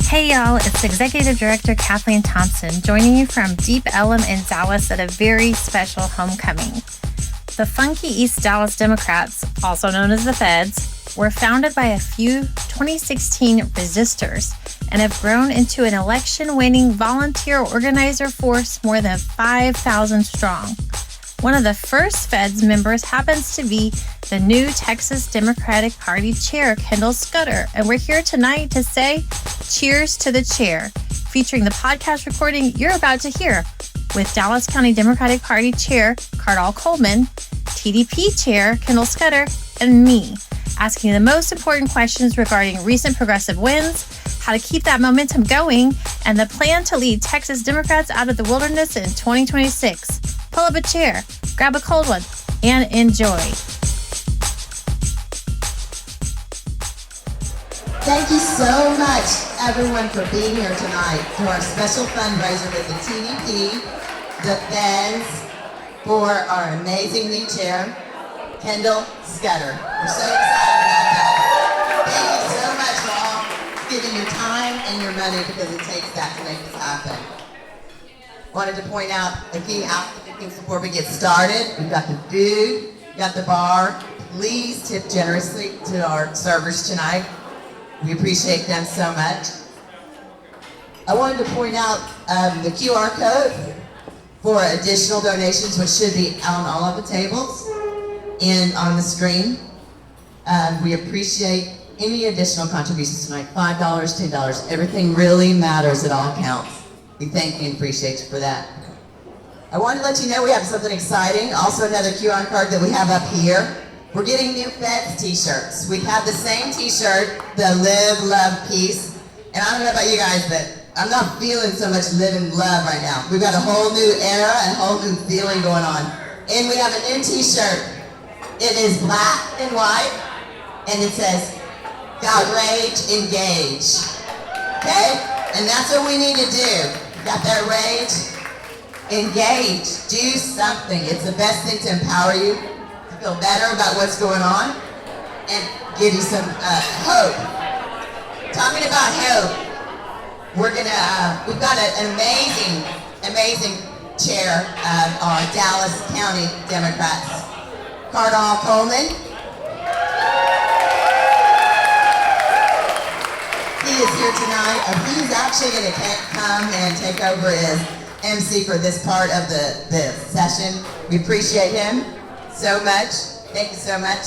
Hey y'all, it's Executive Director Kathleen Thompson joining you from Deep Ellum in Dallas at a very special homecoming. The funky East Dallas Democrats, also known as the Feds, were founded by a few 2016 resistors and have grown into an election-winning volunteer organizer force more than 5,000 strong. One of the first Feds members happens to be the new Texas Democratic Party chair, Kendall Scudder, and we're here tonight to say cheers to the chair, featuring the podcast recording you're about to hear with Dallas County Democratic Party Chair Kendall Coleman, TDP Chair Kendall Scudder, and me, asking the most important questions regarding recent progressive wins, how to keep that momentum going, and the plan to lead Texas Democrats out of the wilderness in 2026. Pull up a chair, grab a cold one, and enjoy. Thank you so much, everyone, for being here tonight for our special fundraiser with the TDP, the Feds, for our amazing new chair, Kendall Scudder. We're so excited about that. Thank you so much for all giving your time and your money, because it takes that to make this happen. Wanted to point out a few housekeeping things before we get started. We've got the food, we've got the bar. Please tip generously to our servers tonight. We appreciate them so much. I wanted to point out the QR code for additional donations, which should be on all of the tables and on the screen. We appreciate any additional contributions tonight, $5, $10, everything really matters, it all counts. We thank you and appreciate you for that. I wanted to let you know we have something exciting, also another QR code that we have up here. We're getting new Feds t-shirts. We have the same t-shirt, the Live, Love, Peace. And I don't know about you guys, but I'm not feeling so much live and love right now. We've got a whole new era and a whole new feeling going on. And we have a new t-shirt. It is black and white, and it says, outrage, engage. Okay? And that's what we need to do. Got that rage? Engage. Do something. It's the best thing to empower you, feel better about what's going on, and give you some hope. Talking about hope, we've got an amazing chair of our Dallas County Democrats, Kendall Coleman. He is here tonight. He's actually going to come and take over as MC for this part of the session. We appreciate him so much. Thank you so much.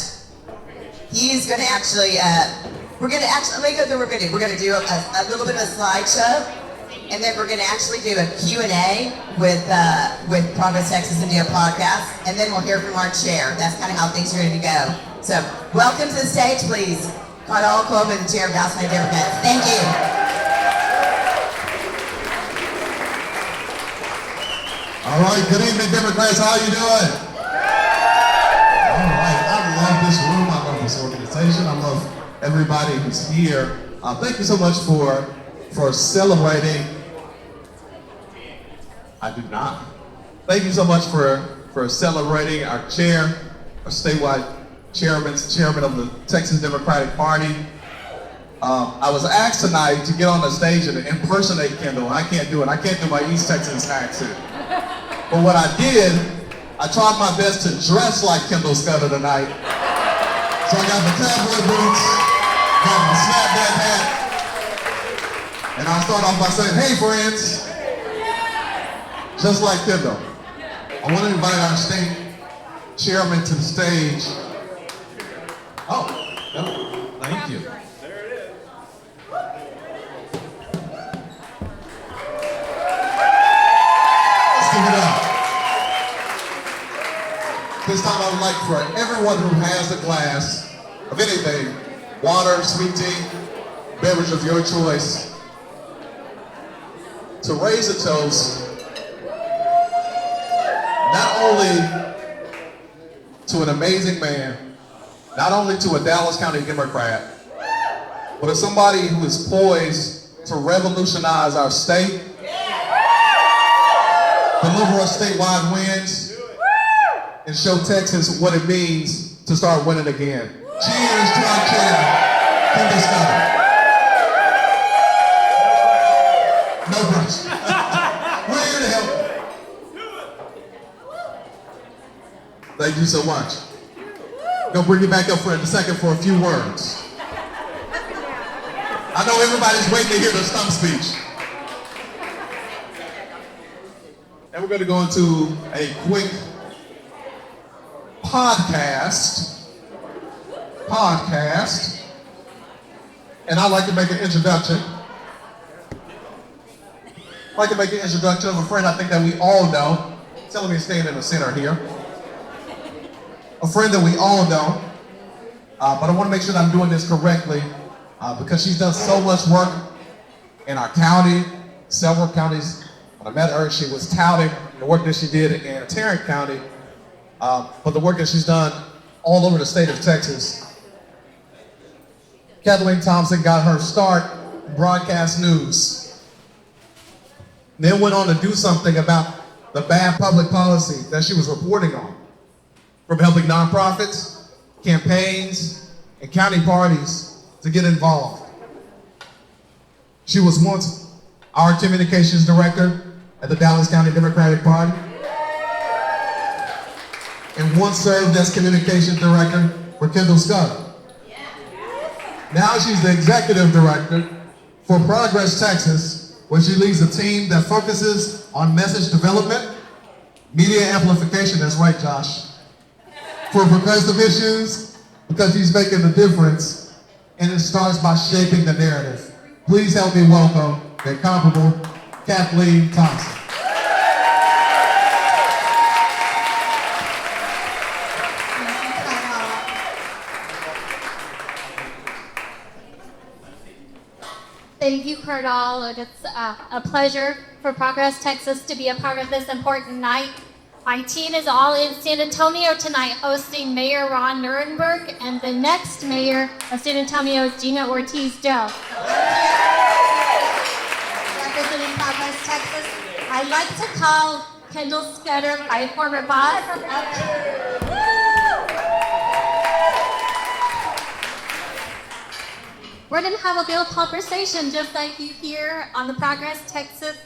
He's going to actually, let me go through what we're going to do. We're going to do a little bit of a slideshow, and then we're going to actually do a Q&A with Progress Texas India podcast, and then we'll hear from our chair. That's kind of how things are going to go. So, welcome to the stage, please. Kendall Coleman, Chair of Dallas County Democrats. Thank you. All right, good evening, Democrats. How you doing? All right, I love this room. I love this organization. I love everybody who's here. Thank you so much for celebrating. I do not. Thank you so much for celebrating our chair, our statewide chairman of the Texas Democratic Party. I was asked tonight to get on the stage and impersonate Kendall, and I can't do it. I can't do my East Texas accent. But what I did, I tried my best to dress like Kendall Scudder tonight. So I got the cowboy boots, got my snapback hat, and I'll start off by saying, hey friends, just like Kendall. I want to invite our state chairman to the stage. Oh, thank you. There it is. Let's give it up. This time I would like for everyone who has a glass of anything, water, sweet tea, beverage of your choice, to raise a toast, not only to an amazing man, not only to a Dallas County Democrat, but to somebody who is poised to revolutionize our state, deliver us statewide wins, and show Texas what it means to start winning again. Cheers to our chair, Kendall Scudder. you so much. Gonna bring you back up for a second for a few words. I know everybody's waiting to hear the stump speech. And we're gonna go into a quick podcast. And I'd like to make an introduction. I'd like to make an introduction of a friend I think that we all know. Telling me to stand in the center here. A friend that we all know. But I want to make sure that I'm doing this correctly because she's done so much work in our county, several counties. When I met her, she was touting the work that she did in Tarrant County, but the work that she's done all over the state of Texas. Kathleen Thompson got her start in broadcast news. Then went on to do something about the bad public policy that she was reporting on, from helping nonprofits, campaigns, and county parties to get involved. She was once our communications director at the Dallas County Democratic Party, and once served as communications director for Kendall Scudder. Now she's the executive director for Progress Texas, where she leads a team that focuses on message development, media amplification, that's right, Josh, for progressive issues, because she's making a difference, and it starts by shaping the narrative. Please help me welcome the incomparable Kathleen Thompson. Thank you, Cardall. It's a pleasure for Progress Texas to be a part of this important night. My team is all in San Antonio tonight hosting Mayor Ron Nirenberg, and the next mayor of San Antonio is Gina Ortiz-Joe. Representing Progress Texas, I'd like to call Kendall Scudder, my former boss. We're going to have a real conversation just like you here on the Progress Texas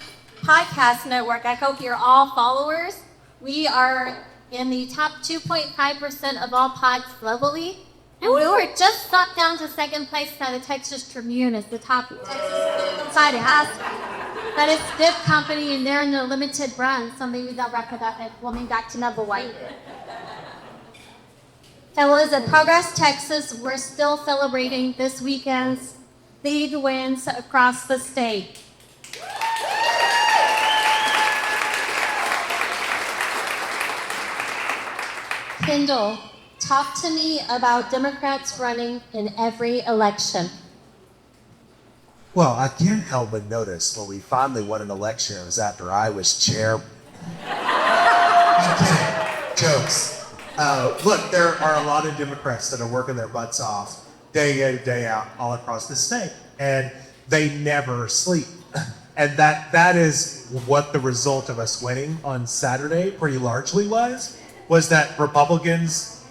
Podcast Network. I hope you're all followers. We are in the top 2.5% of all pods globally. And we were just sucked down to second place by the Texas Tribune as the top Texas podcast. That is Dip Company, and they're in the limited run, so maybe they'll wrap it up and we'll move back to number one. Fellows at Progress Texas, we're still celebrating this weekend's league wins across the state. Kendall, talk to me about Democrats running in every election. Well, I can't help but notice when we finally won an election, it was after I was chair. I'm kidding. Jokes. Look, there are a lot of Democrats that are working their butts off day in, day out, all across the state, and they never sleep. And that is what the result of us winning on Saturday pretty largely was that Republicans,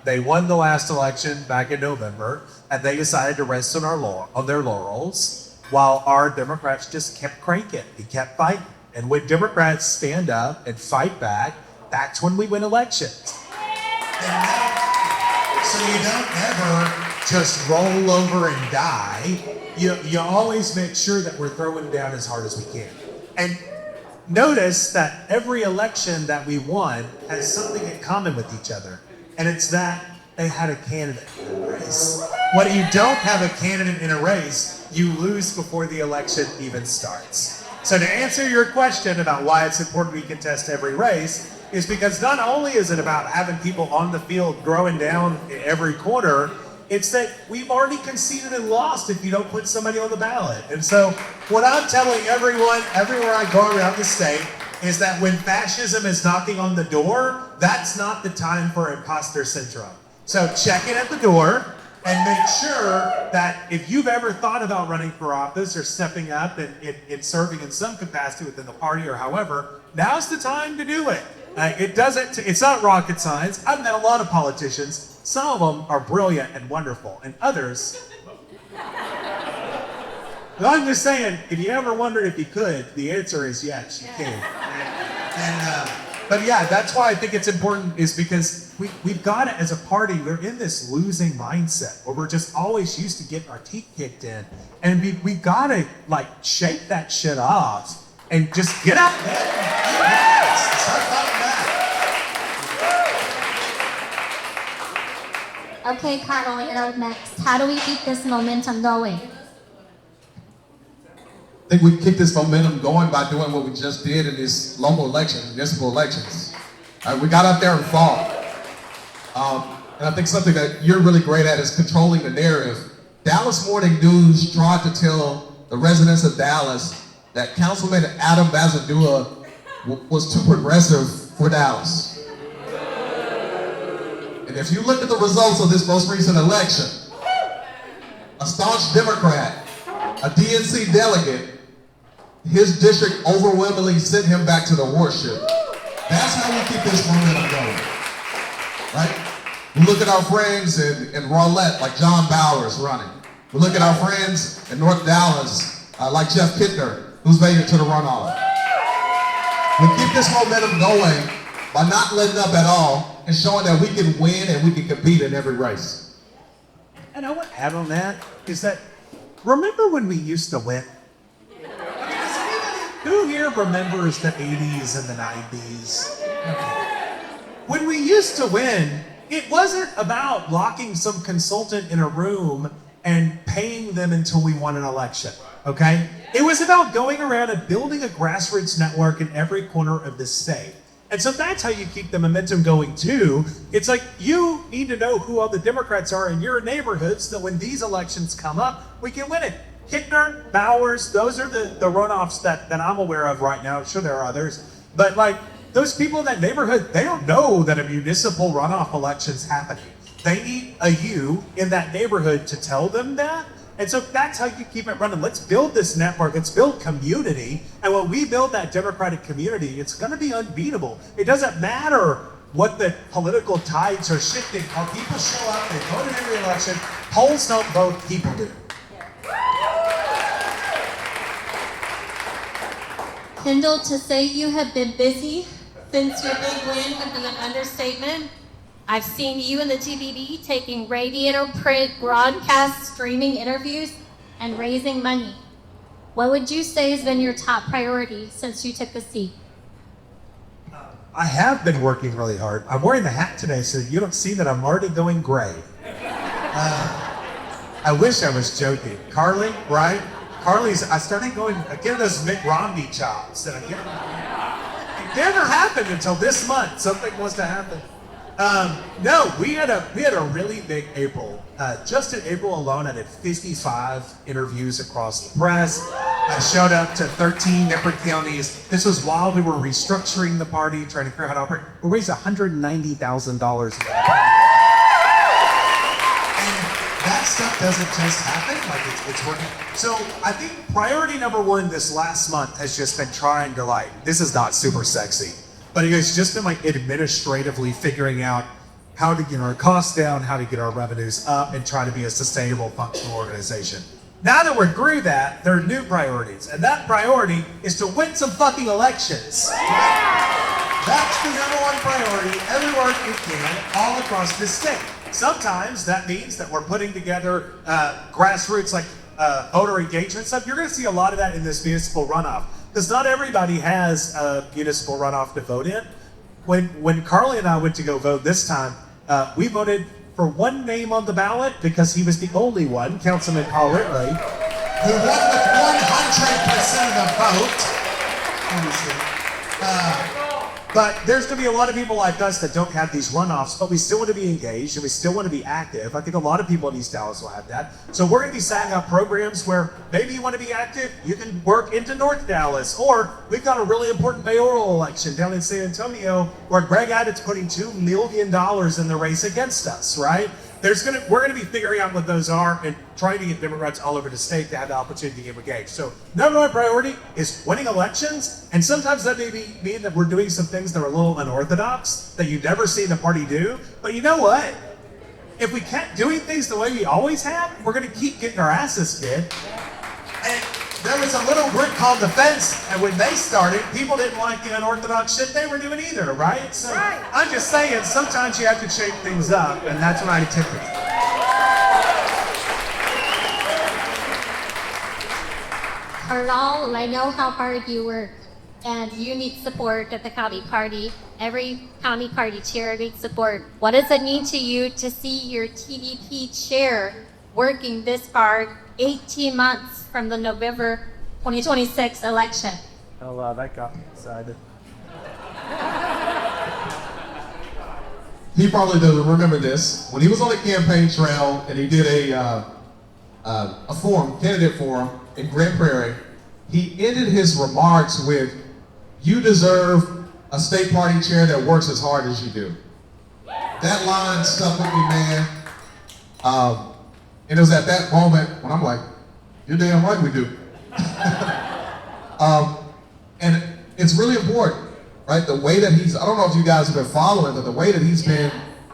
they won the last election back in November, and they decided to rest on their laurels, while our Democrats just kept cranking. They kept fighting. And when Democrats stand up and fight back, that's when we win elections. So you don't ever just roll over and die. You always make sure that we're throwing down as hard as we can. And notice that every election that we won has something in common with each other. And it's that they had a candidate in a race. When you don't have a candidate in a race, you lose before the election even starts. So to answer your question about why it's important we contest every race, is because not only is it about having people on the field growing down every corner, it's that we've already conceded and lost if you don't put somebody on the ballot. And so what I'm telling everyone, everywhere I go around the state, is that when fascism is knocking on the door, that's not the time for imposter syndrome. So check it at the door and make sure that if you've ever thought about running for office or stepping up and serving in some capacity within the party or however, now's the time to do it. It's not rocket science. I've met a lot of politicians. Some of them are brilliant and wonderful, and others. But I'm just saying, if you ever wondered if you could, the answer is yes, you can. But yeah, that's why I think it's important, is because we've got to, as a party, we're in this losing mindset where we're just always used to getting our teeth kicked in. And we've got to, like, shake that shit off and just get out there. Yes! Start fighting back. Okay, Carol, you're up next. How do we keep this momentum going? I think we keep this momentum going by doing what we just did in these local elections, municipal elections. We got out there and fought. And I think something that you're really great at is controlling the narrative. Dallas Morning News tried to tell the residents of Dallas that Councilman Adam Bazadua was too progressive for Dallas. And if you look at the results of this most recent election, a staunch Democrat, a DNC delegate, his district overwhelmingly sent him back to the warship. That's how we keep this momentum going, right? We look at our friends in Rowlett, like John Bowers running. We look at our friends in North Dallas, like Jeff Kittner, who's made it to the runoff. We keep this momentum going by not letting up at all and showing that we can win and we can compete in every race. And I want to add on that is that, remember when we used to win? Who here remembers the 80s and the 90s? Okay. When we used to win, it wasn't about locking some consultant in a room and paying them until we won an election, okay? It was about going around and building a grassroots network in every corner of this state. And so that's how you keep the momentum going too. It's like you need to know who all the Democrats are in your neighborhoods so that when these elections come up, we can win it. Kittner, Bowers, those are the runoffs that I'm aware of right now. I'm sure there are others. But like those people in that neighborhood, they don't know that a municipal runoff election's happening. They need a you in that neighborhood to tell them that. And so that's how you keep it running. Let's build this network. Let's build community. And when we build that Democratic community, it's going to be unbeatable. It doesn't matter what the political tides are shifting. How people show up, they vote in every election. Polls don't vote, people do. Kendall, to say you have been busy since your big win would be an understatement. I've seen you in the TVB taking radiator print broadcast streaming interviews and raising money. What would you say has been your top priority since you took the seat? I have been working really hard. I'm wearing the hat today so you don't see that I'm already going gray. I wish I was joking. Carly, right? I started going, getting those Mitt Romney chops that I get. It never happened until this month. Something was to happen. No, we had a really big April. Just in April alone, I did 55 interviews across the press. I showed up to 13 different counties. This was while we were restructuring the party, trying to figure out how to operate. We raised $190,000. That stuff doesn't just happen, like it's working. So I think priority number one this last month has just been trying to this is not super sexy, but it's just been administratively figuring out how to get our costs down, how to get our revenues up, and try to be a sustainable, functional organization. Now that we're through that, there are new priorities, and that priority is to win some fucking elections. That's the number one priority everywhere we can, all across this state. Sometimes that means that we're putting together grassroots voter engagement stuff. You're going to see a lot of that in this municipal runoff because not everybody has a municipal runoff to vote in. When Carly and I went to go vote this time, we voted for one name on the ballot because he was the only one, Councilman Paul Ridley, who won with 100% of the vote. But there's going to be a lot of people like us that don't have these runoffs, but we still want to be engaged and we still want to be active. I think a lot of people in East Dallas will have that. So we're going to be setting up programs where maybe you want to be active, you can work into North Dallas, or we've got a really important mayoral election down in San Antonio where Greg Abbott's putting $2 million in the race against us, right? We're going to be figuring out what those are and trying to get Democrats all over the state to have the opportunity to get engaged. So number one priority is winning elections, and sometimes that may mean that we're doing some things that are a little unorthodox that you've never seen a party do. But you know what? If we kept doing things the way we always have, we're going to keep getting our asses kicked. And there was a little group called The Fence, and when they started, people didn't like the unorthodox shit they were doing either, right? So I'm just saying, sometimes you have to shake things up, and that's what I typically. Carnal, I know how hard you work, and you need support at the county party. Every county party chair needs support. What does it mean to you to see your TDP chair working this hard 18 months from the November 2026 election? Oh, that got me excited. He probably doesn't remember this. When he was on the campaign trail and he did a forum, candidate forum in Grand Prairie, he ended his remarks with, "You deserve a state party chair that works as hard as you do." That line stuck with me, man. And it was at that moment when I'm like, you're damn right we do. And it's really important, right? The way that I don't know if you guys have been following, but the way that he's been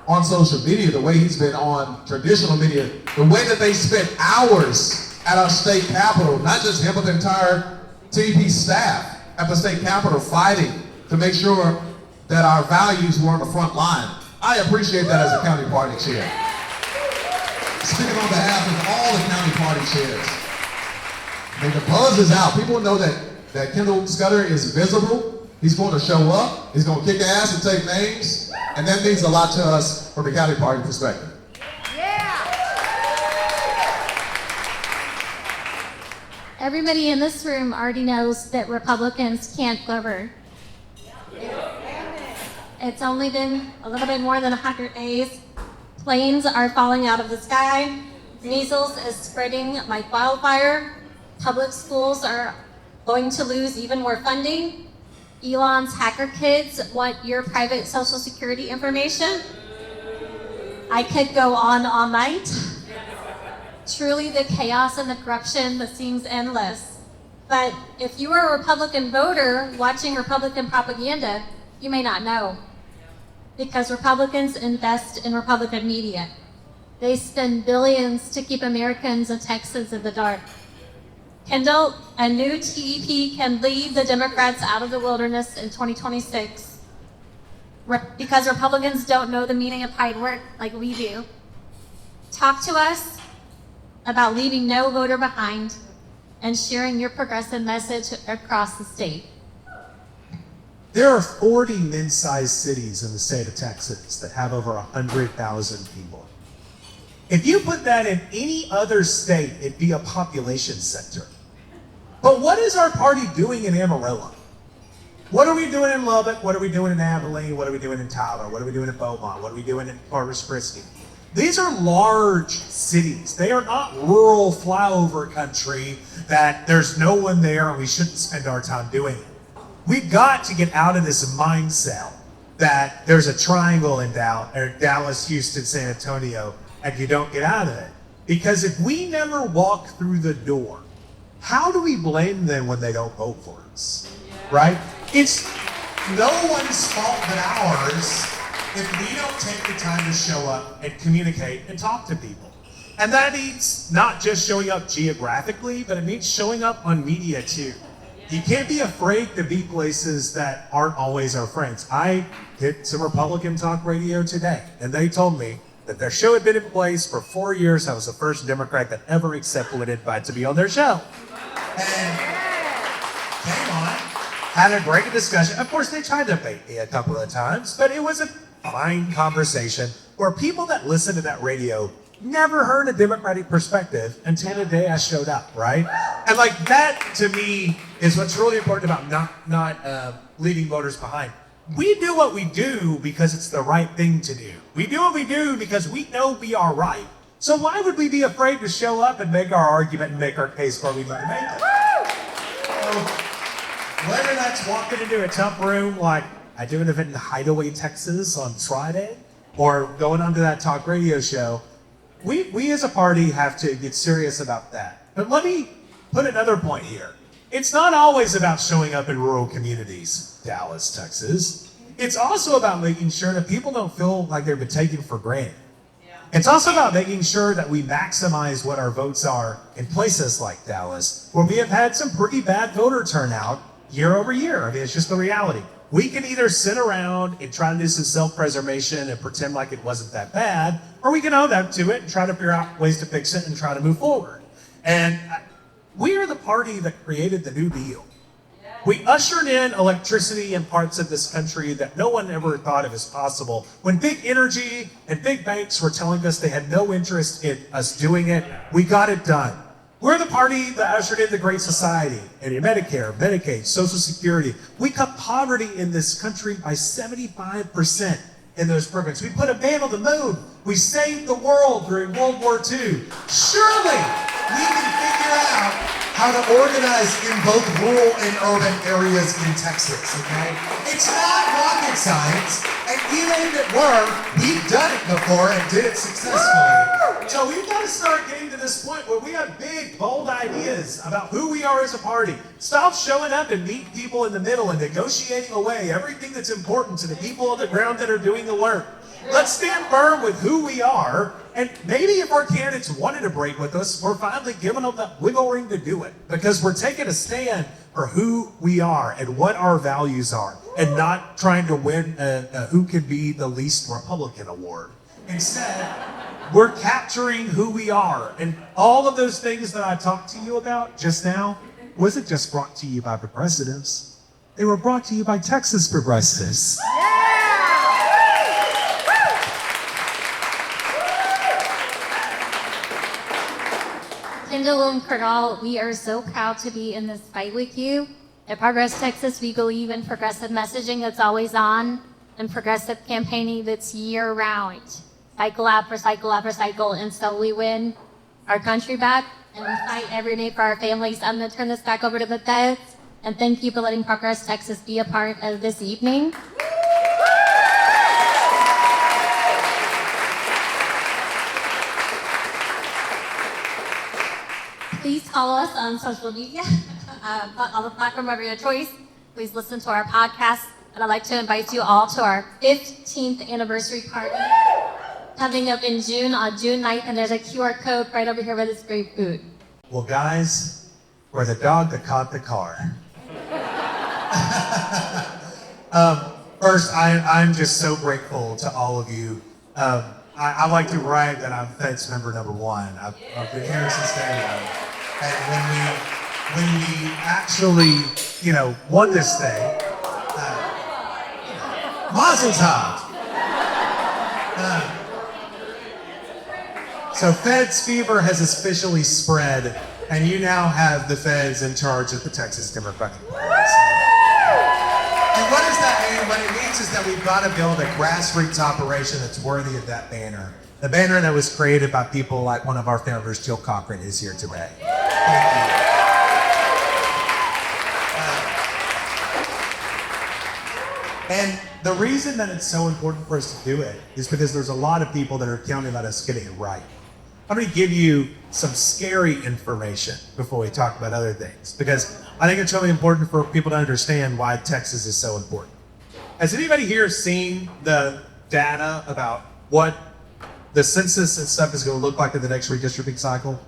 on social media, the way he's been on traditional media, the way that they spent hours at our state capitol, not just him, but the entire TDP staff at the state capitol fighting to make sure that our values were on the front line. I appreciate that as a county party chair. Speaking on behalf of all the county party chairs. I mean, the buzz is out. People know that Kendall Scudder is visible. He's going to show up. He's going to kick ass and take names. And that means a lot to us from the county party perspective. Everybody in this room already knows that Republicans can't govern. It's only been a little bit more than 100 days. Planes are falling out of the sky. Measles is spreading like wildfire. Public schools are going to lose even more funding. Elon's hacker kids want your private social security information. I could go on all night. Truly, the chaos and the corruption that seems endless. But if you are a Republican voter watching Republican propaganda, you may not know. Because Republicans invest in Republican media. They spend billions to keep Americans and Texans in the dark. Kendall, a new TDP can lead the Democrats out of the wilderness in 2026 because Republicans don't know the meaning of hard work like we do. Talk to us about leaving no voter behind and sharing your progressive message across the state. There are 40 mid-sized cities in the state of Texas that have over 100,000 people. If you put that in any other state, it'd be a population center. But what is our party doing in Amarillo? What are we doing in Lubbock? What are we doing in Abilene? What are we doing in Tyler? What are we doing in Beaumont? What are we doing in Corpus Christi? These are large cities. They are not rural flyover country that there's no one there and we shouldn't spend our time doing it. We've got to get out of this mindset that there's a triangle in Dallas, Houston, San Antonio, and you don't get out of it. Because if we never walk through the door, how do we blame them when they don't vote for us, right? It's no one's fault but ours if we don't take the time to show up and communicate and talk to people. And that means not just showing up geographically, but it means showing up on media too. You can't be afraid to be places that aren't always our friends. I hit some Republican talk radio today, and they told me that their show had been in place for 4 years. I was the first Democrat that ever accepted an invite to be on their show. And came on, had a great discussion. Of course, they tried to bait me a couple of times, but it was a fine conversation where people that listened to that radio never heard a Democratic perspective until the day I showed up, right? And like that, to me, is what's really important about not leaving voters behind. We do what we do because it's the right thing to do. We do what we do because we know we are right. So why would we be afraid to show up and make our argument and make our case where we need to make it? So, whether that's walking into a tough room like I do an event in Hideaway, Texas on Friday, or going onto that talk radio show, we as a party have to get serious about that. But let me put another point here. It's not always about showing up in rural communities, Dallas, Texas. It's also about making sure that people don't feel like they've been taken for granted. It's also about making sure that we maximize what our votes are in places like Dallas, where we have had some pretty bad voter turnout year over year. I mean, it's just the reality. We can either sit around and try to do some self-preservation and pretend like it wasn't that bad, or we can own up to it and try to figure out ways to fix it and try to move forward. And we are the party that created the New Deal. We ushered in electricity in parts of this country that no one ever thought of as possible. When big energy and big banks were telling us they had no interest in us doing it, we got it done. We're the party that ushered in the Great Society and Medicare, Medicaid, Social Security. We cut poverty in this country by 75% in those programs. We put a man on the moon. We saved the world during World War II. Surely we can figure out how to organize in both rural and urban areas in Texas, okay? It's not rocket science, and even if it were, we've done it before and did it successfully. So we've got to start getting to this point where we have big, bold ideas about who we are as a party. Stop showing up and meeting people in the middle and negotiating away everything that's important to the people on the ground that are doing the work. Let's stand firm with who we are, and maybe if our candidates wanted to break with us, we're finally giving them the wiggle room to do it, because we're taking a stand for who we are and what our values are, and not trying to win who can be the least Republican award. Instead, we're capturing who we are, and all of those things that I talked to you about just now wasn't just brought to you by progressives. They were brought to you by Texas progressives. Kendall and Kendall, we are so proud to be in this fight with you. At Progress Texas, we believe in progressive messaging that's always on and progressive campaigning that's year-round. Cycle after cycle after cycle until we win our country back, and we fight every day for our families. I'm going to turn this back over to the feds, and thank you for letting Progress Texas be a part of this evening. Please follow us on social media, on the platform of your choice. Please listen to our podcast. And I'd like to invite you all to our 15th anniversary party coming up in June, on June 9th. And there's a QR code right over here where this great food. Well, guys, we're the dog that caught the car. First, I'm just so grateful to all of you. I like to brag that I'm Feds member number 1. I've been here since day one. And when we actually, won this thing, Mazel tov. So Feds fever has officially spread, and you now have the Feds in charge of the Texas Democratic Party. And what does that mean? What it means is that we've got to build a grassroots operation that's worthy of that banner. The banner that was created by people like one of our founders, Jill Cochran, is here today. Thank you. And the reason that it's so important for us to do it is because there's a lot of people that are counting on us getting it right. I'm going to give you some scary information before we talk about other things, because I think it's really important for people to understand why Texas is so important. Has anybody here seen the data about what the census and stuff is going to look like in the next redistricting cycle?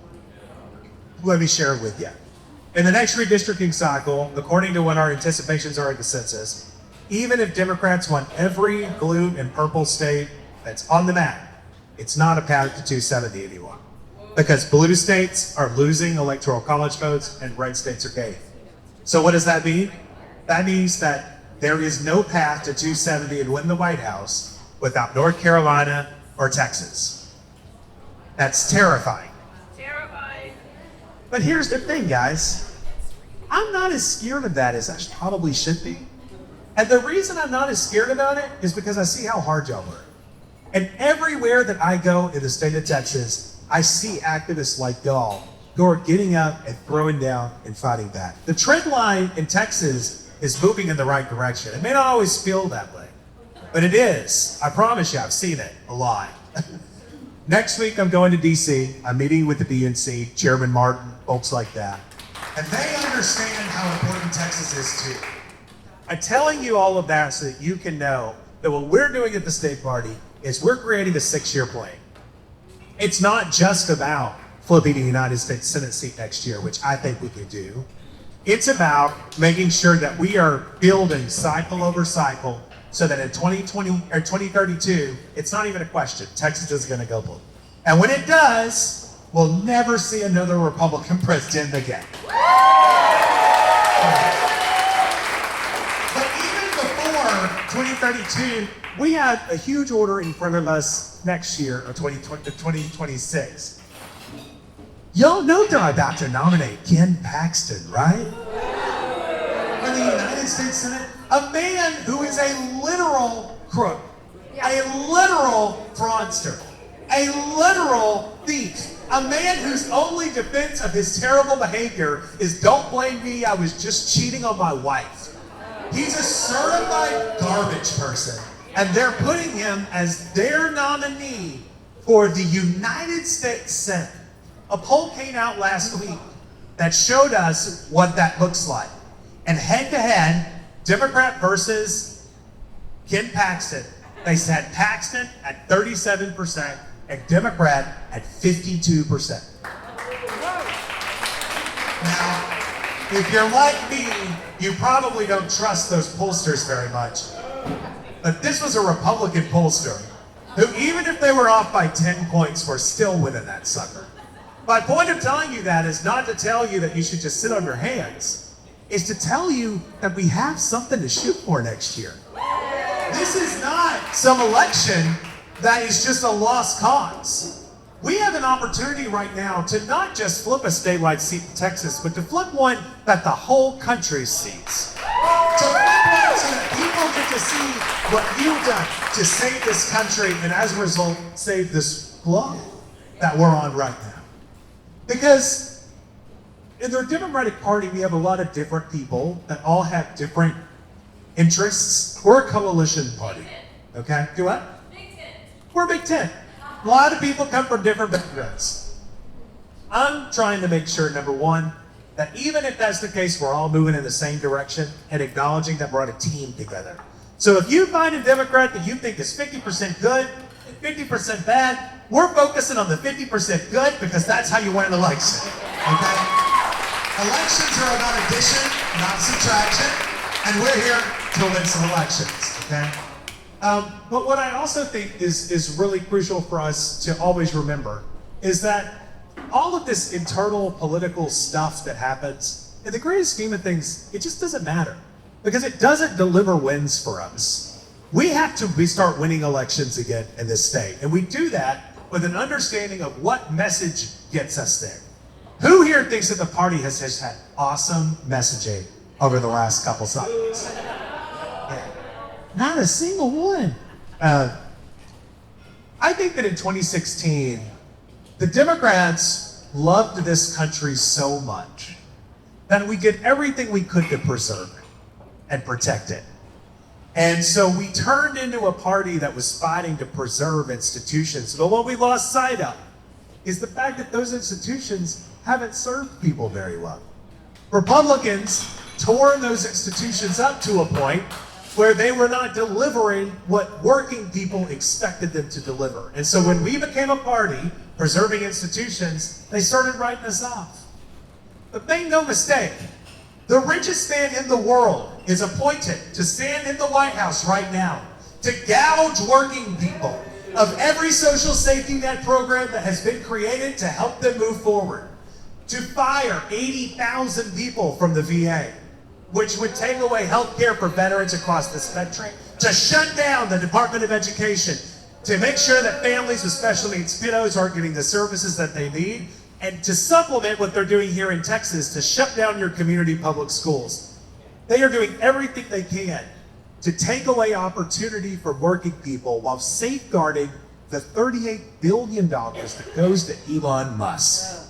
Let me share it with you. In the next redistricting cycle, according to what our anticipations are at the census, even if Democrats won every blue and purple state that's on the map, it's not a path to 270 anymore. Because blue states are losing electoral college votes and red states are gaining. So what does that mean? That means that there is no path to 270 and win the White House without North Carolina or Texas. That's terrifying. Terrifying. But here's the thing, guys. I'm not as scared of that as I probably should be. And the reason I'm not as scared about it is because I see how hard y'all work. And everywhere that I go in the state of Texas, I see activists like y'all who are getting up and throwing down and fighting back. The trend line in Texas is moving in the right direction. It may not always feel that way, but it is. I promise you, I've seen it a lot. Next week, I'm going to DC. I'm meeting with the DNC, Chairman Martin, folks like that. And they understand how important Texas is too. I'm telling you all of that so that you can know that what we're doing at the state party is we're creating a 6-year plan. It's not just about flipping a United States Senate seat next year, which I think we could do. It's about making sure that we are building cycle over cycle so that in 2020 or 2032, it's not even a question. Texas is going to go blue. And when it does, we'll never see another Republican president again. But even before 2032, we have a huge order in front of us next year, or 2026. Y'all know they're about to nominate Ken Paxton, right? For the United States Senate. A man who is a literal crook, a literal fraudster, a literal thief, a man whose only defense of his terrible behavior is don't blame me, I was just cheating on my wife. He's a certified garbage person, and they're putting him as their nominee for the United States Senate. A poll came out last week that showed us what that looks like. And head-to-head, Democrat versus Ken Paxton, they said Paxton at 37% and Democrat at 52%. Now, if you're like me, you probably don't trust those pollsters very much. But this was a Republican pollster who, even if they were off by 10 points, were still winning that sucker. My point of telling you that is not to tell you that you should just sit on your hands. It's to tell you that we have something to shoot for next year. This is not some election that is just a lost cause. We have an opportunity right now to not just flip a statewide seat in Texas, but to flip one that the whole country sees. To flip one so that people get to see what you've done to save this country and as a result, save this globe that we're on right now. Because in the Democratic Party, we have a lot of different people that all have different interests. We're a coalition party, okay? Do what? Big Tent. We're a Big Tent. A lot of people come from different backgrounds. I'm trying to make sure, number one, that even if that's the case, we're all moving in the same direction and acknowledging that we're on a team together. So if you find a Democrat that you think is 50% good and 50% bad, we're focusing on the 50% good because that's how you win an election, okay? Elections are about addition, not subtraction, and we're here to win some elections, okay? But what I also think is really crucial for us to always remember is that all of this internal political stuff that happens, in the greater scheme of things, it just doesn't matter because it doesn't deliver wins for us. We have to start winning elections again in this state, and we do that with an understanding of what message gets us there. Who here thinks that the party has just had awesome messaging over the last couple cycles? Yeah. Not a single one. I think that in 2016, the Democrats loved this country so much that we did everything we could to preserve it and protect it. And so we turned into a party that was fighting to preserve institutions. But what we lost sight of is the fact that those institutions haven't served people very well. Republicans tore those institutions up to a point where they were not delivering what working people expected them to deliver. And so when we became a party preserving institutions, they started writing us off. But make no mistake, the richest man in the world is appointed to stand in the White House right now to gouge working people of every social safety net program that has been created to help them move forward, to fire 80,000 people from the VA, which would take away health care for veterans across this country, to shut down the Department of Education, to make sure that families with special needs kiddos aren't getting the services that they need, and to supplement what they're doing here in Texas to shut down your community public schools. They are doing everything they can to take away opportunity from working people while safeguarding the $38 billion that goes to Elon Musk.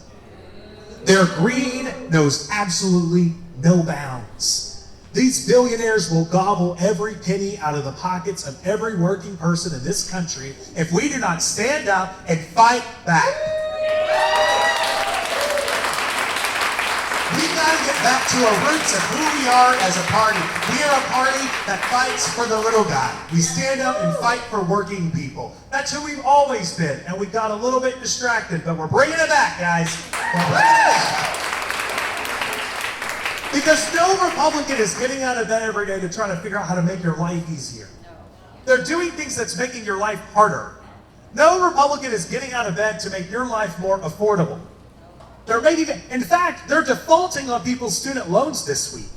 Their greed knows absolutely no bounds. These billionaires will gobble every penny out of the pockets of every working person in this country if we do not stand up and fight back. We got to get back to our roots of who we are as a party. We are a party that fights for the little guy. We stand up and fight for working people. That's who we've always been, and we got a little bit distracted, but we're bringing it back, guys. We're bringing it back. Because no Republican is getting out of bed every day to try to figure out how to make your life easier. They're doing things that's making your life harder. No Republican is getting out of bed to make your life more affordable. In fact, they're defaulting on people's student loans this week.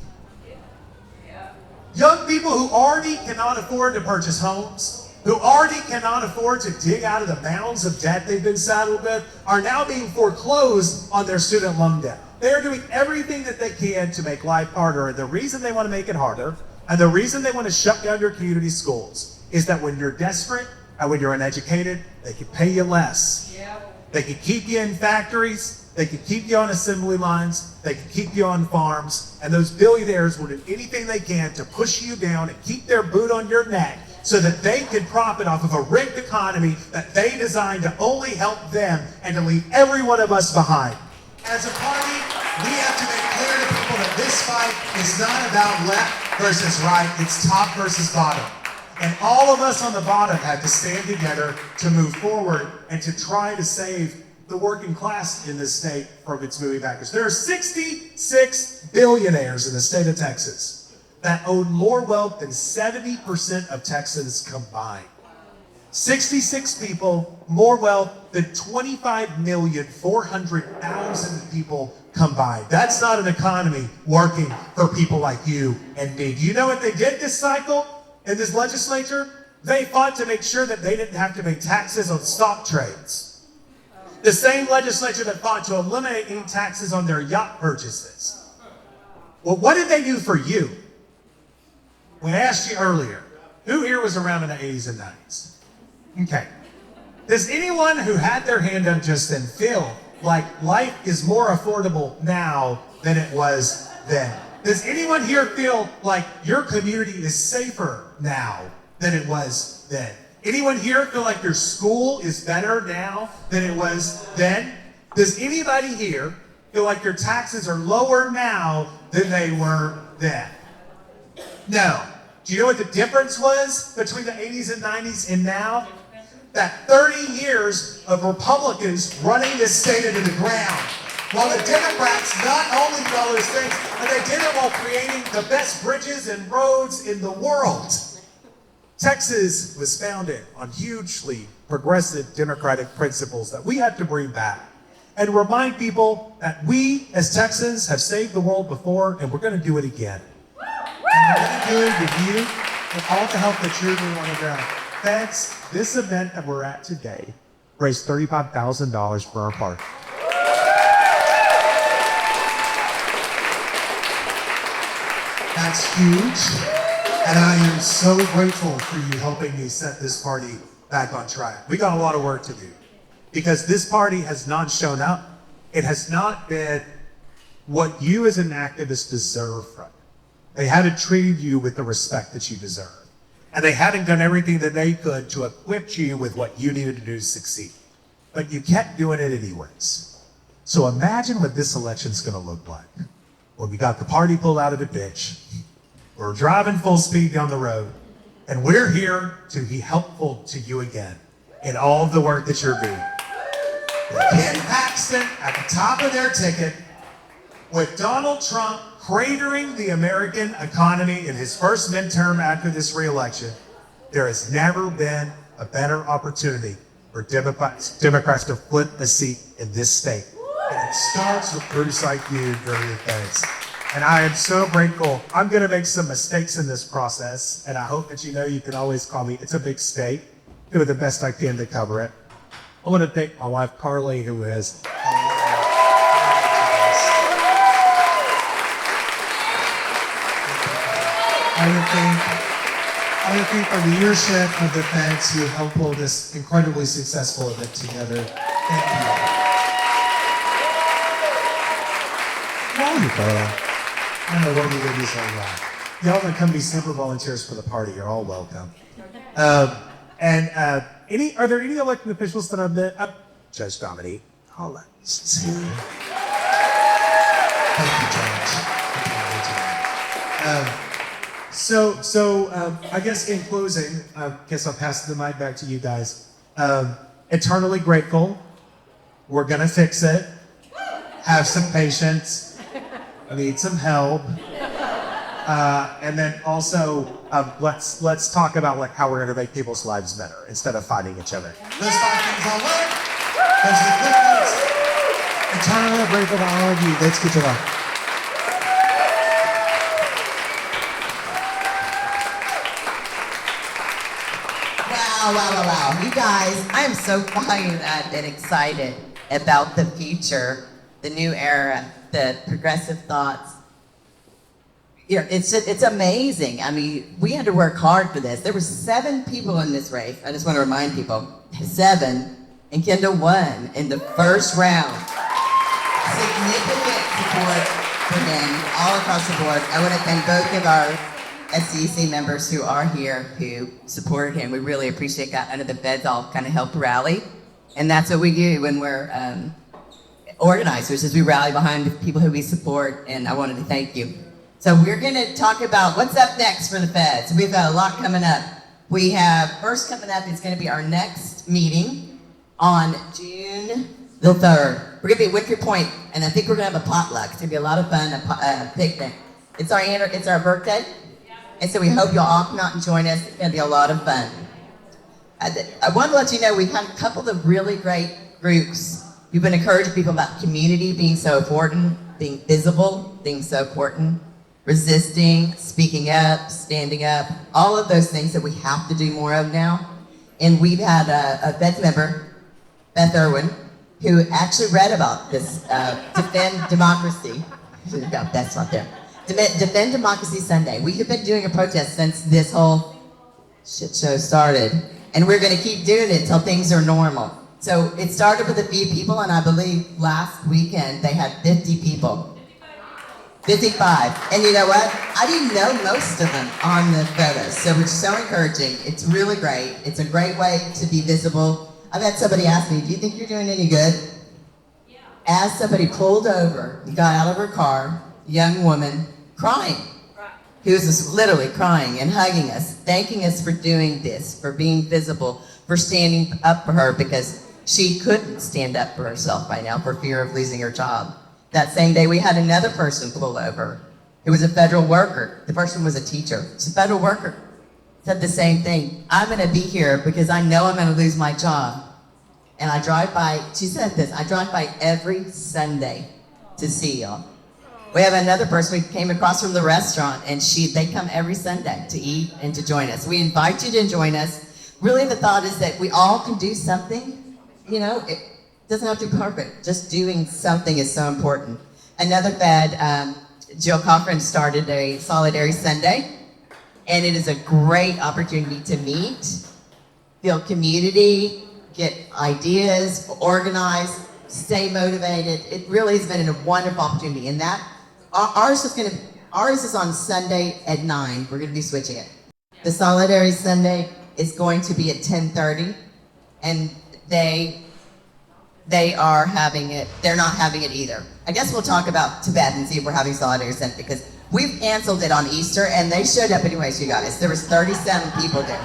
Young people who already cannot afford to purchase homes, who already cannot afford to dig out of the mounds of debt they've been saddled with, are now being foreclosed on their student loan debt. They are doing everything that they can to make life harder, and the reason they want to make it harder, and the reason they want to shut down your community schools, is that when you're desperate and when you're uneducated, they can pay you less. They can keep you in factories, they can keep you on assembly lines, they can keep you on farms, and those billionaires will do anything they can to push you down and keep their boot on your neck so that they can profit off of a rigged economy that they designed to only help them and to leave every one of us behind. As a party, we have to make clear to people that this fight is not about left versus right, it's top versus bottom. And all of us on the bottom have to stand together to move forward and to try to save the working class in this state from its moving backwards. There are 66 billionaires in the state of Texas that own more wealth than 70% of Texans combined. 66 people, more wealth than 25,400,000 people combined. That's not an economy working for people like you and me. Do you know what they did this cycle in this legislature? They fought to make sure that they didn't have to pay taxes on stock trades. The same legislature that fought to eliminate any taxes on their yacht purchases. Well, what did they do for you? We asked you earlier, who here was around in the 80s and 90s? Okay. Does anyone who had their hand up just then feel like life is more affordable now than it was then? Does anyone here feel like your community is safer now than it was then? Anyone here feel like your school is better now than it was then? Does anybody here feel like your taxes are lower now than they were then? No. Do you know what the difference was between the 80s and 90s and now? That 30 years of Republicans running this state into the ground, while the Democrats not only did all those things, but they did it while creating the best bridges and roads in the world. Texas was founded on hugely progressive democratic principles that we have to bring back and remind people that we as Texans have saved the world before and we're going to do it again. And we're going to do it with you and all the help that you're doing on the ground. Thanks. This event that we're at today raised $35,000 for our party. That's huge. And I am so grateful for you helping me set this party back on track. We got a lot of work to do because this party has not shown up. It has not been what you as an activist deserve from it. They haven't treated you with the respect that you deserve. And they haven't done everything that they could to equip you with what you needed to do to succeed. But you kept doing it anyways. So imagine what this election's gonna look like. When we got the party pulled out of the ditch, we're driving full speed down the road, and we're here to be helpful to you again in all of the work that you're doing. With Ken Paxton at the top of their ticket, with Donald Trump cratering the American economy in his first midterm after this re-election, there has never been a better opportunity for Democrats to flip a seat in this state. And it starts with groups like you during the events. And I am so grateful. I'm going to make some mistakes in this process, and I hope that you know you can always call me. It's a big state. Do the best I can to cover it. I want to thank my wife, Carly, who is... I want to thank our leadership of the feds who helped pull this incredibly successful event together. Thank you. I don't know what we did these all wrong. Y'all that come be super volunteers for the party, you're all welcome. Are there any elected officials that I've met? Judge Dominique. Thank you, John. I guess in closing, I guess I'll pass the mic back to you guys. Eternally grateful. We're gonna fix it. Have some patience. Need some help. And then also, let's talk about like how we're gonna make people's lives better instead of fighting each other. Those 5 things all work. Those are the good ones. Eternally grateful to all of you. Let's get to that. Wow. You guys, I am so fired up and excited about the future, the new era, the progressive thoughts. It's amazing. I mean, we had to work hard for this. There were 7 people in this race. I just want to remind people, 7, and Kendall won in the first round. Significant support for him all across the board. I want to thank both of our SCEC members who are here who supported him. We really appreciate that. I know the feds all kind of helped rally, and that's what we do when we're organizers, is we rally behind the people who we support, and I wanted to thank you. So we're going to talk about what's up next for the feds. We've got a lot coming up. We have, first coming up is going to be our next meeting on June the 3rd. We're going to be at Wicker Point, and I think we're going to have a potluck. It's going to be a lot of fun, a picnic. It's our birthday. And so we hope you'll all come out and join us. It's going to be a lot of fun. I want to let you know we've had a couple of really great groups. We've been encouraging people about community being so important, being visible, being so important, resisting, speaking up, standing up, all of those things that we have to do more of now. And we've had a Feds member, Beth Irwin, who actually read about this, Defend Democracy. That's not there. Defend Democracy Sunday. We have been doing a protest since this whole shit show started, and we're going to keep doing it until things are normal. So it started with a few people, and I believe last weekend they had 50 people. 55. And you know what? I didn't know most of them on the photos, so it's so encouraging. It's really great. It's a great way to be visible. I've had somebody ask me, do you think you're doing any good? Yeah. As somebody pulled over, got out of her car, young woman, crying. He was just literally crying and hugging us, thanking us for doing this, for being visible, for standing up for her, because she couldn't stand up for herself right now for fear of losing her job. That same day, we had another person pull over. It was a federal worker. The person was a teacher. It's a federal worker. Said the same thing. I'm going to be here because I know I'm going to lose my job. And I drive by, she said this, I drive by every Sunday to see y'all. We have another person we came across from the restaurant, and they come every Sunday to eat and to join us. We invite you to join us. Really, the thought is that we all can do something. You know, it doesn't have to be perfect. Just doing something is so important. Another Fed, Jill Cochran, started a Solidarity Sunday, and it is a great opportunity to meet, build community, get ideas, organize, stay motivated. It really has been a wonderful opportunity, and that ours is on Sunday at 9. We're going to be switching it. The Solidarity Sunday is going to be at 10:30, and they are having it. They're not having it either. I guess we'll talk about Tibet and see if we're having Solidarity Sunday, because we've canceled it on Easter, and they showed up anyways, you guys. There was 37 people there.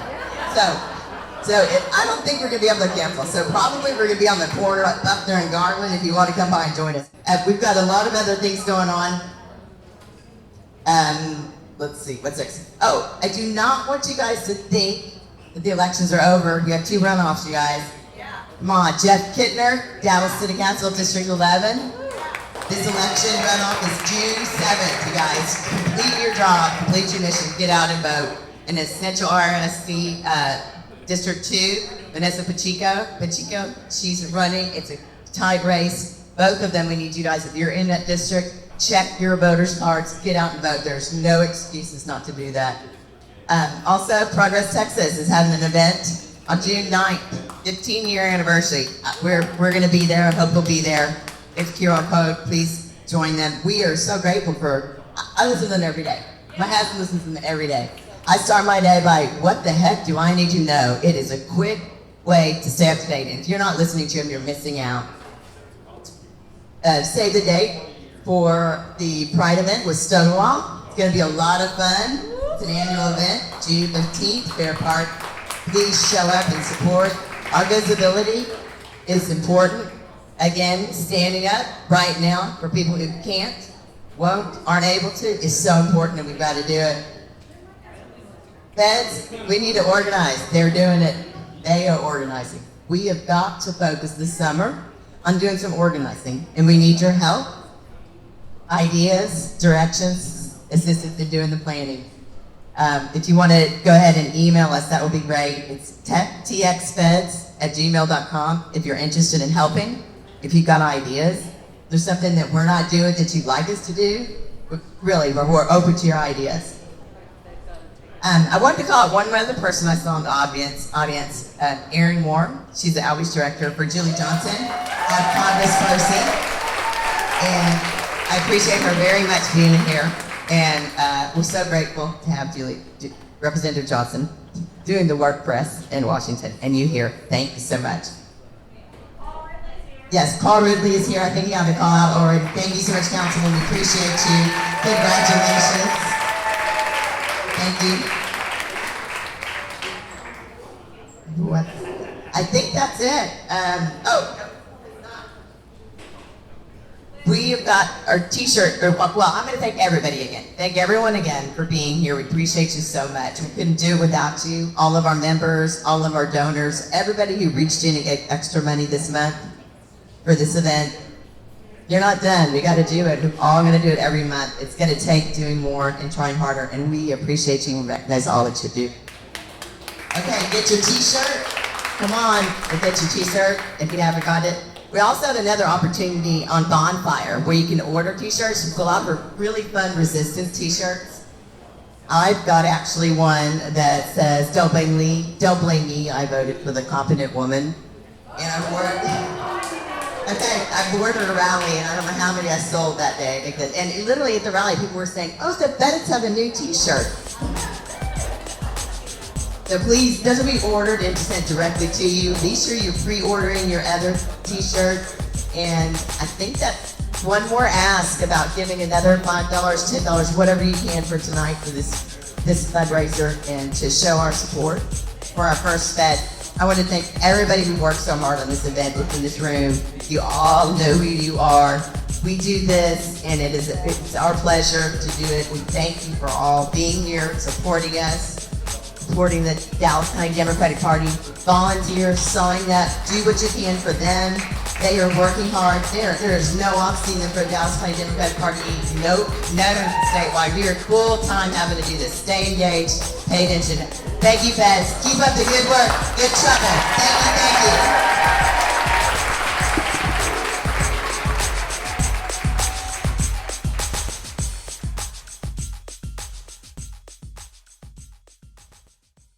I don't think we're going to be able to cancel. So probably we're going to be on the corner up there in Garland if you want to come by and join us. We've got a lot of other things going on. Let's see, what's next? Oh, I do not want you guys to think that the elections are over. You have 2 runoffs, you guys. Yeah. Come on, Jeff Kittner, Dallas City Council, District 11. This election runoff is June 7th, you guys. Complete your job, complete your mission, get out and vote. And it's Central RSC, District 2, Vanessa Pacheco, she's running. It's a tight race. Both of them, we need you guys, if you're in that district, check your voters' cards, get out and vote. There's no excuses not to do that. Also, Progress Texas is having an event on June 9th, 15-year anniversary. We're going to be there. I hope we'll be there. It's QR code. Please join them. We are so grateful for, I listen to them every day. My husband listens to them every day. I start my day by, what the heck do I need to know? It is a quick way to stay up to date. And if you're not listening to them, you're missing out. Save the date for the Pride event with Stonewall. It's going to be a lot of fun. It's an annual event, June 15th, Fair Park. Please show up and support. Our visibility is important. Again, standing up right now for people who can't, won't, aren't able to is so important, and we've got to do it. Feds, we need to organize. They're doing it. They are organizing. We have got to focus this summer on doing some organizing, and we need your help, ideas, directions, assistance in doing the planning. If you want to go ahead and email us, that would be great. It's txfeds@gmail.com if you're interested in helping. If you've got ideas, there's something that we're not doing that you'd like us to do, really, we're open to your ideas. I wanted to call out one other person I saw in the audience, Erin Moore. She's the outreach director for Julie Johnson, our congressperson. And I appreciate her very much being here. And we're so grateful to have Representative Johnson, doing the work for us in Washington, and you here. Thank you so much. Yes, Paul Ridley is here. I think you have to call out already. Thank you so much, Councilman. We appreciate you. Congratulations. Thank you. What? I think that's it. We have got our t-shirt, well, I'm going to thank everybody again. Thank everyone again for being here. We appreciate you so much. We couldn't do it without you. All of our members, all of our donors, everybody who reached in and gave extra money this month for this event. You're not done. We got to do it. We're all going to do it every month. It's going to take doing more and trying harder, and we appreciate you and recognize all that you do. Okay, get your t-shirt. Come on, we'll get your t-shirt if you haven't got it. We also have another opportunity on Bonfire where you can order t-shirts and fill out for really fun resistance t-shirts. I've got actually one that says, don't blame me, I voted for the competent woman. And I wore it at a rally, and I don't know how many I sold that day. And literally at the rally, people were saying, oh, the Bennett's have a new t-shirt. So please, those will be ordered and sent directly to you. Be sure you're pre-ordering your other t-shirt. And I think that's one more ask about giving another $5, $10, whatever you can for tonight for this fundraiser and to show our support for our first Fed. I want to thank everybody who worked so hard on this event within this room. You all know who you are. We do this, and it's our pleasure to do it. We thank you for all being here, supporting us, supporting the Dallas County Democratic Party. Volunteers, sign up, do what you can for them. They are working hard. There is no off-season for the Dallas County Democratic Party. Nope, never statewide. We are full time having to do this. Stay engaged, pay attention. Thank you, Feds. Keep up the good work. Good trouble. Thank you, thank you.